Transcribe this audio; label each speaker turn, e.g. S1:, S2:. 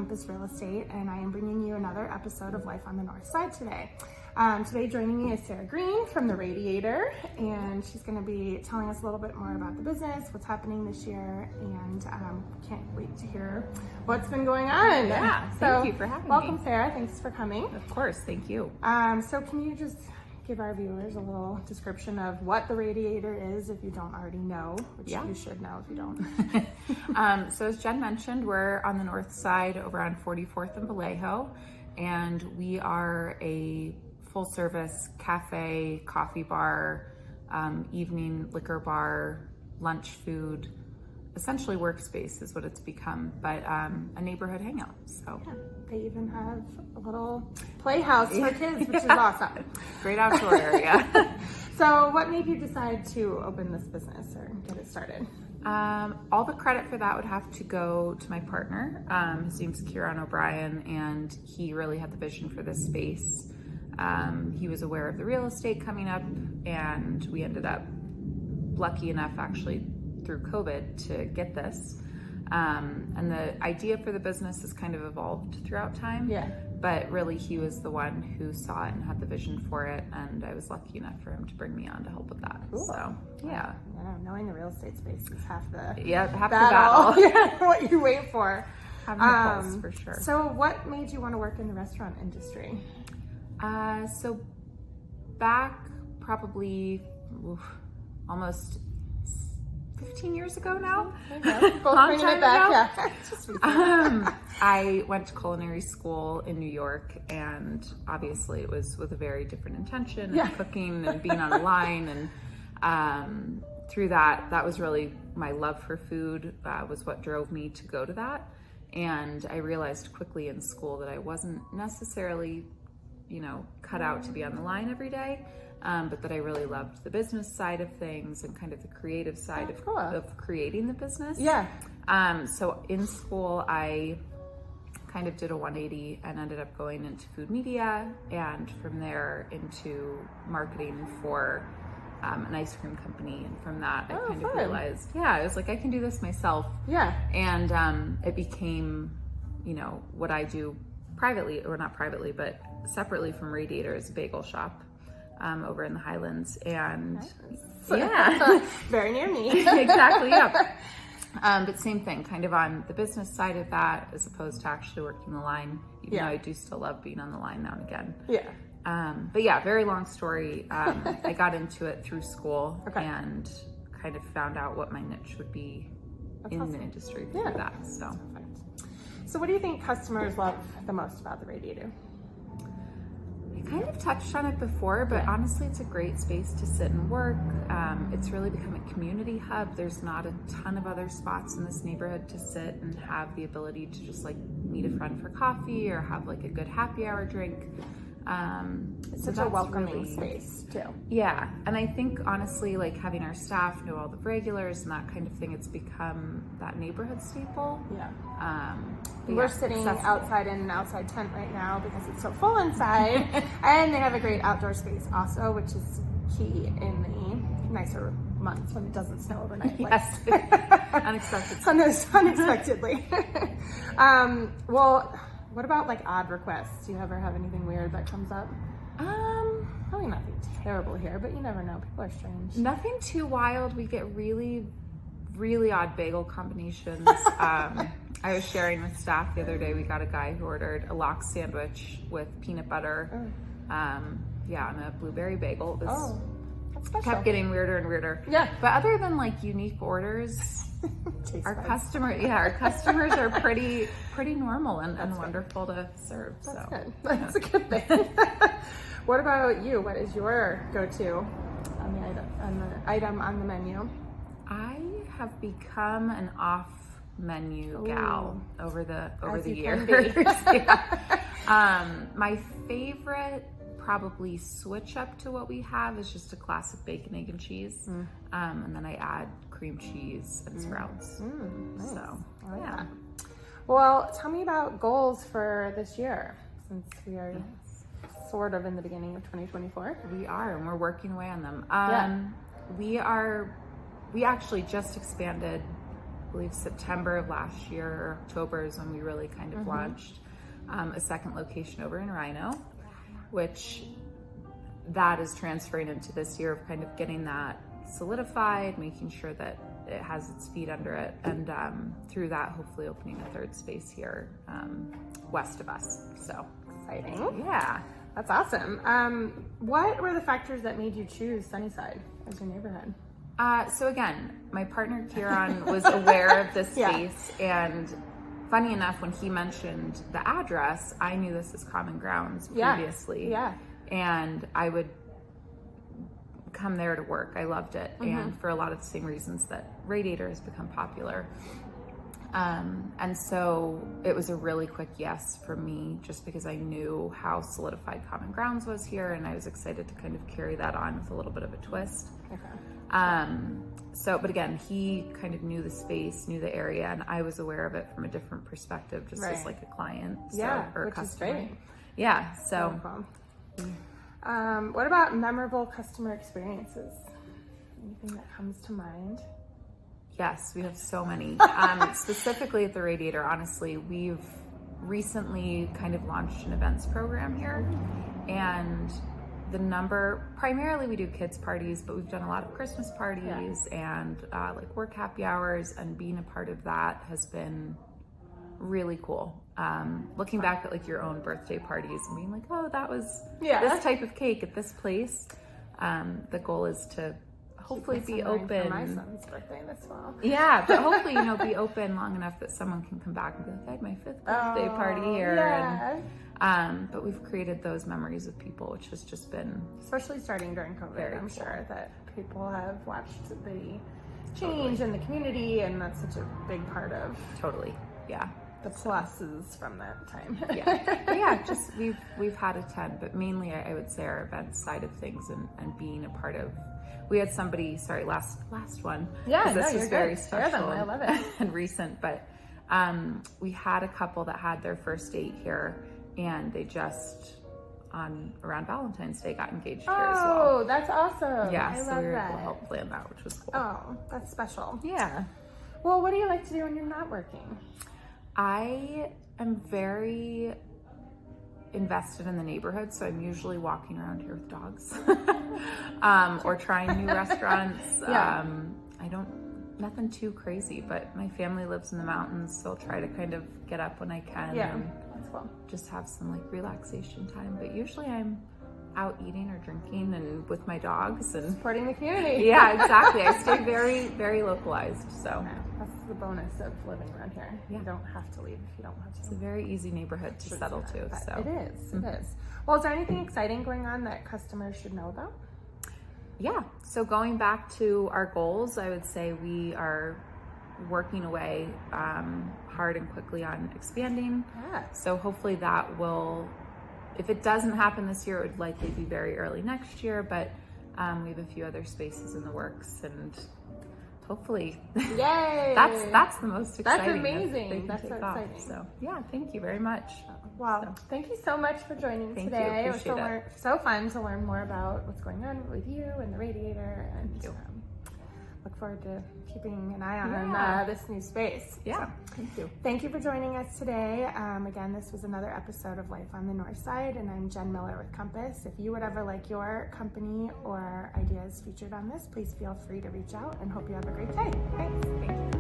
S1: Compass Real Estate, and I am bringing you another episode of Life on the North Side today. Today joining me is Sarah Green from the Radiator, and she's going to be telling us a little bit more about the business, what's happening this year, and can't wait to hear what's been going on.
S2: Yeah, thank you for having me.
S1: Welcome, Sarah. Thanks for coming.
S2: Of course, thank you.
S1: So can you just give our viewers a little description of what the Radiator is if you don't already know, which you should know if you don't.
S2: So as Jen mentioned, we're on the north side over on 44th and Vallejo, and we are a full service cafe, coffee bar, evening liquor bar, lunch food, essentially workspace is what it's become, but a neighborhood hangout. So
S1: yeah, they even have a little playhouse for kids, which is awesome.
S2: Great outdoor area.
S1: So what made you decide to open this business or get it started?
S2: All the credit for that would have to go to my partner. His name's Kieran O'Brien, and he really had the vision for this space. He was aware of the real estate coming up, and we ended up lucky enough actually through COVID to get this. And the idea for the business has kind of evolved throughout time.
S1: Yeah.
S2: But really he was the one who saw it and had the vision for it, and I was lucky enough for him to bring me on to help with that.
S1: Cool.
S2: So yeah.
S1: Knowing the real estate space is half the
S2: battle.
S1: Yeah, what you wait for.
S2: Having a pulse, for sure.
S1: So what made you want to work in the restaurant industry?
S2: So back probably almost 15 years ago now.
S1: Both bringing it back, yeah.
S2: I went to culinary school in New York, and obviously it was with a very different intention, and cooking and being on the line, and through that was really my love for food was what drove me to go to that. And I realized quickly in school that I wasn't necessarily, cut out to be on the line every day. But that I really loved the business side of things and kind of the creative side of creating the business.
S1: Yeah.
S2: So in school, I kind of did a 180 and ended up going into food media, and from there into marketing for an ice cream company. And from that, I kind of realized, I was like, I can do this myself.
S1: Yeah.
S2: And it became, what I do privately, or not privately, but separately from Radiator, is a bagel shop. Over in the Highlands, and
S1: very near me.
S2: Exactly, yeah. But same thing, kind of on the business side of that, as opposed to actually working the line, even though I do still love being on the line now and again.
S1: Yeah.
S2: But yeah, very long story. I got into it through school and kind of found out what my niche would be the industry through that.
S1: So what do you think customers love the most about the Radiator?
S2: I kind of touched on it before, but honestly, it's a great space to sit and work. It's really become a community hub. There's not a ton of other spots in this neighborhood to sit and have the ability to just like meet a friend for coffee or have like a good happy hour drink.
S1: It's such a welcoming space too.
S2: Yeah, and I think honestly, like having our staff know all the regulars and that kind of thing, it's become that neighborhood staple.
S1: Yeah. We're sitting outside in an outside tent right now because it's so full inside, and they have a great outdoor space also, which is key in the nicer months when it doesn't snow overnight.
S2: Yes,
S1: unexpectedly. Well, what about like odd requests? Do you ever have anything weird that comes up? Probably nothing terrible here, but you never know. People are strange.
S2: Nothing too wild. We get really, really odd bagel combinations. I was sharing with staff the other day, we got a guy who ordered a lox sandwich with peanut butter, on a blueberry bagel. It was,
S1: that's special.
S2: Kept getting weirder and weirder.
S1: Yeah.
S2: But other than like unique orders, our customers are pretty normal and wonderful to serve.
S1: That's good. That's a good thing. What about you? What is your go-to on the item on the menu?
S2: I have become an off-menu gal over the years. My favorite probably switch up to what we have is just a classic bacon, egg, and cheese, and then I add cream cheese and sprouts.
S1: Nice.
S2: So
S1: yeah. Well, tell me about goals for this year, since we are sort of in the beginning of 2024.
S2: We are, and we're working away on them. We actually just expanded believe September of last year, or October is when we really kind of launched a second location over in Rhino, which that is transferring into this year of kind of getting that solidified, making sure that it has its feet under it, and through that, hopefully opening a third space here west of us. So
S1: exciting.
S2: Yeah.
S1: That's awesome. What were the factors that made you choose Sunnyside as your neighborhood?
S2: So again, my partner Kieran was aware of this space, and funny enough, when he mentioned the address, I knew this as Common Grounds previously.
S1: Yeah.
S2: And I would come there to work. I loved it. And for a lot of the same reasons that Radiator has become popular. And so it was a really quick yes for me, just because I knew how solidified Common Grounds was here, and I was excited to kind of carry that on with a little bit of a twist. So, but again, he kind of knew the space, knew the area, and I was aware of it from a different perspective, just as like a client, or a customer.
S1: Is great.
S2: Yeah. So,
S1: what about memorable customer experiences? Anything that comes to mind?
S2: Yes, we have so many. Specifically at the Radiator, honestly, we've recently kind of launched an events program here, and primarily we do kids parties, but we've done a lot of Christmas parties and like work happy hours, and being a part of that has been really cool. Looking back at like your own birthday parties and being like, oh, that was this type of cake at this place. The goal is to hopefully be open.
S1: For my son's birthday this fall.
S2: Yeah, but hopefully, be open long enough that someone can come back and be like, I had my 5th birthday party here.
S1: Yeah.
S2: And, but we've created those memories with people, which has just been,
S1: especially starting during COVID, I'm sure that people have watched the change in the community, and that's such a big part of the pluses from that time.
S2: Just we've had a ton, but mainly I would say our events side of things, and being a part of. We had somebody, last one. This was very special.
S1: I love it.
S2: And recent, but we had a couple that had their first date here, and they just around Valentine's Day got engaged here as well.
S1: Oh, that's awesome.
S2: Yeah,
S1: I
S2: so
S1: love
S2: we were
S1: that.
S2: able to help plan that, which was cool.
S1: Oh, that's special.
S2: Yeah.
S1: Well, what do you like to do when you're not working?
S2: I am very invested in the neighborhood, so I'm usually walking around here with dogs or trying new restaurants. Nothing too crazy, but my family lives in the mountains, so I'll try to kind of get up when I can and just have some like relaxation time. But usually I'm out eating or drinking and with my dogs and
S1: supporting the community.
S2: Yeah, exactly. I stay very, very localized. So
S1: that's the bonus of living around here. You don't have to leave if you don't want to.
S2: It's a very easy neighborhood to settle to. So
S1: it is. It is. Well, is there anything exciting going on that customers should know about?
S2: Yeah. So going back to our goals, I would say we are working away hard and quickly on expanding. So hopefully that will, if it doesn't happen this year, it would likely be very early next year, but we have a few other spaces in the works, and hopefully that's the most exciting.
S1: That's amazing. That's so exciting.
S2: So yeah, thank you very much.
S1: Well, thank you so much for joining today. It was so fun to learn more about what's going on with you and the Radiator, and look forward to keeping an eye on this new space.
S2: Thank you.
S1: Thank you for joining us today. Again, this was another episode of Life on the North Side, and I'm Jen Miller with Compass. If you would ever like your company or ideas featured on this, please feel free to reach out, and hope you have a great day. Thanks.
S2: Thank you.